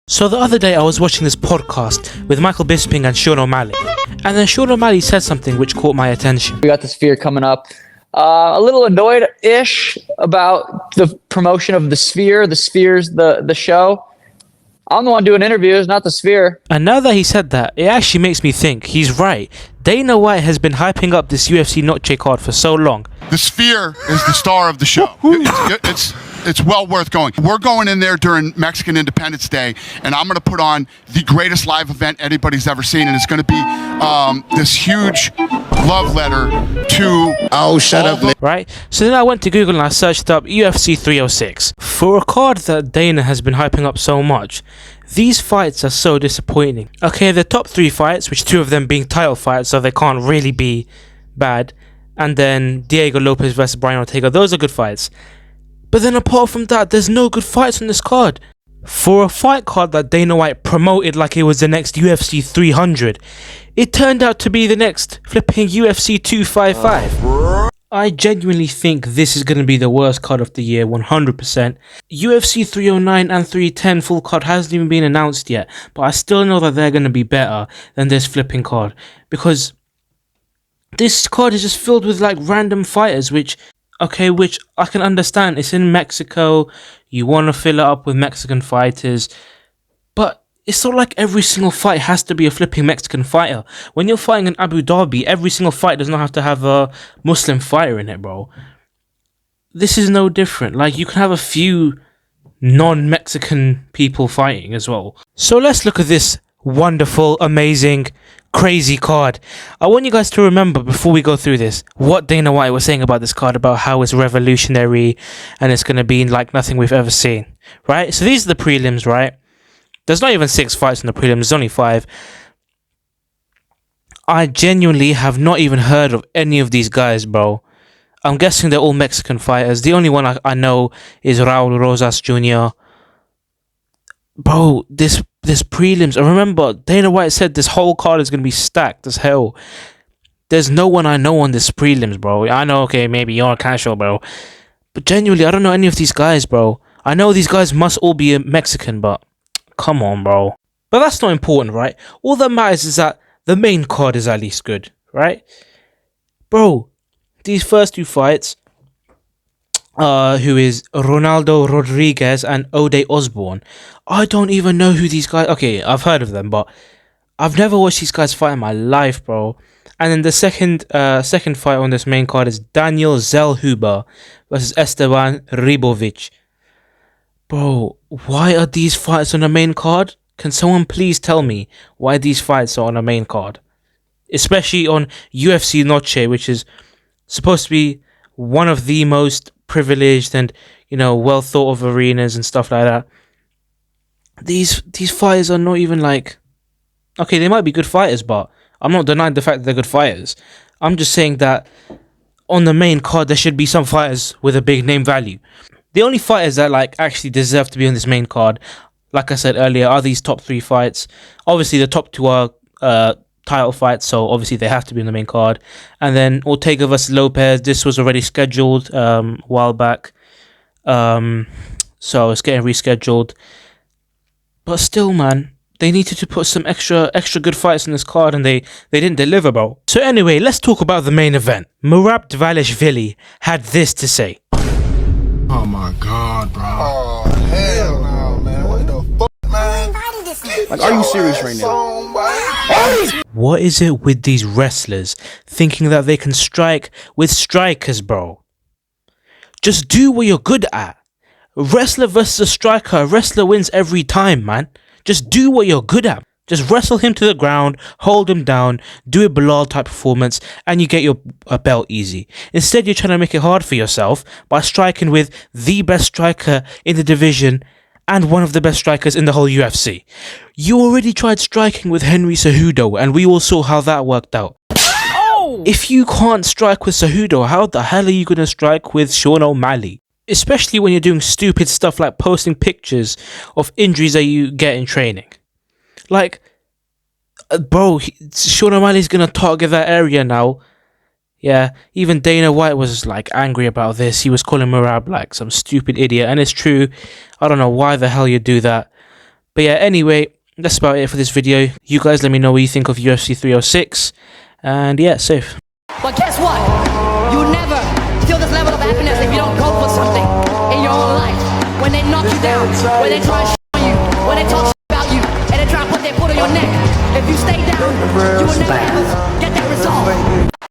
So the other day I was watching this podcast with Michael Bisping and Sean O'Malley, and then Sean O'Malley said something which caught my attention. We got the Sphere coming up. A little annoyed-ish about the promotion of the Sphere. The Sphere's the show. I'm the one doing interviews, not the Sphere. And now that he said that, it actually makes me think he's right. Dana White has been hyping up this UFC Noche card for so long. The Sphere is the star of the show. It's well worth going. We're going in there during Mexican Independence Day, and I'm going to put on the greatest live event anybody's ever seen, and it's going to be this huge love letter to... Oh, shut up. Right? So then I went to Google and I searched up UFC 306. For a card that Dana has been hyping up so much, these fights are so disappointing. Okay, the top 3 fights, which 2 of them being title fights, so they can't really be bad, and then Diego Lopez versus Brian Ortega, those are good fights. But then apart from that, there's no good fights on this card. For a fight card that Dana White promoted like it was the next UFC 300, it turned out to be the next flipping UFC 255. I genuinely think this is going to be the worst card of the year, 100%. UFC 309 and 310 full card hasn't even been announced yet, but I still know that they're going to be better than this flipping card, because this card is just filled with like random fighters, which I can understand. It's in Mexico, you want to fill it up with Mexican fighters, but it's not like every single fight has to be a flipping Mexican fighter. When you're fighting in Abu Dhabi, every single fight does not have to have a Muslim fighter in it, bro. This is no different. Like, you can have a few non-Mexican people fighting as well. So let's look at this wonderful, amazing, crazy card. I want you guys to remember, before we go through this, what Dana White was saying about this card, about how it's revolutionary and it's going to be like nothing we've ever seen, right? So these are the prelims, right? There's not even 6 fights in the prelims, there's only 5. I genuinely have not even heard of any of these guys, bro. I'm guessing they're all Mexican fighters. The only one I know is Raul Rosas Jr. Bro, this prelims, and remember, Dana White said this whole card is going to be stacked as hell. There's no one I know on this prelims, bro. I know, okay, maybe you're casual, bro, but genuinely, I don't know any of these guys, bro. I know these guys must all be Mexican, but come on, bro. But that's not important, right? All that matters is that the main card is at least good, right? Bro, these first 2 fights, who is Ronaldo Rodriguez and Ode Osborne. I don't even know who these guys... Okay, I've heard of them, but I've never watched these guys fight in my life, bro. And then the second fight on this main card is Daniel Zellhuber versus Esteban Ribovic. Bro, why are these fights on the main card? Can someone please tell me why these fights are on the main card? Especially on UFC Noche, which is supposed to be one of the most privileged and, you know, well thought of arenas and stuff like that. These fighters are not even like... Okay, they might be good fighters, but I'm not denying the fact that they're good fighters. I'm just saying that on the main card there should be some fighters with a big name value. The only fighters that like actually deserve to be on this main card, like I said earlier, are these top 3 fights. Obviously the top 2 are title fights, so obviously they have to be on the main card. And then Ortega versus Lopez, this was already scheduled a while back, so it's getting rescheduled. But still, man, they needed to put some extra good fights in this card, and they didn't deliver, bro. So anyway, let's talk about the main event. Merab Dvalishvili had this to say. Oh my god, bro. Oh, hell no, man. What the fuck, man? Like, are you serious right now? What is it with these wrestlers thinking that they can strike with strikers, bro? Just do what you're good at. Wrestler versus a striker, a wrestler wins every time, man. Just do what you're good at. Just wrestle him to the ground, hold him down, do a Bilal type performance, and you get your belt easy. Instead, you're trying to make it hard for yourself by striking with the best striker in the division and one of the best strikers in the whole UFC. You already tried striking with Henry Cejudo, and we all saw how that worked out. Oh! If you can't strike with Cejudo, how the hell are you going to strike with Sean O'Malley? Especially when you're doing stupid stuff like posting pictures of injuries that you get in training. Like, bro, Sean O'Malley's going to target that area now. Yeah, even Dana White was like angry about this. He was calling Merab like some stupid idiot, and it's true. I don't know why the hell you do that, But yeah, anyway, that's about it for this video. You guys let me know what you think of UFC 306. And yeah, safe. But guess what? You will never feel this level of happiness if you don't go for something in your own life. When they knock you down, when they try to show you, when they talk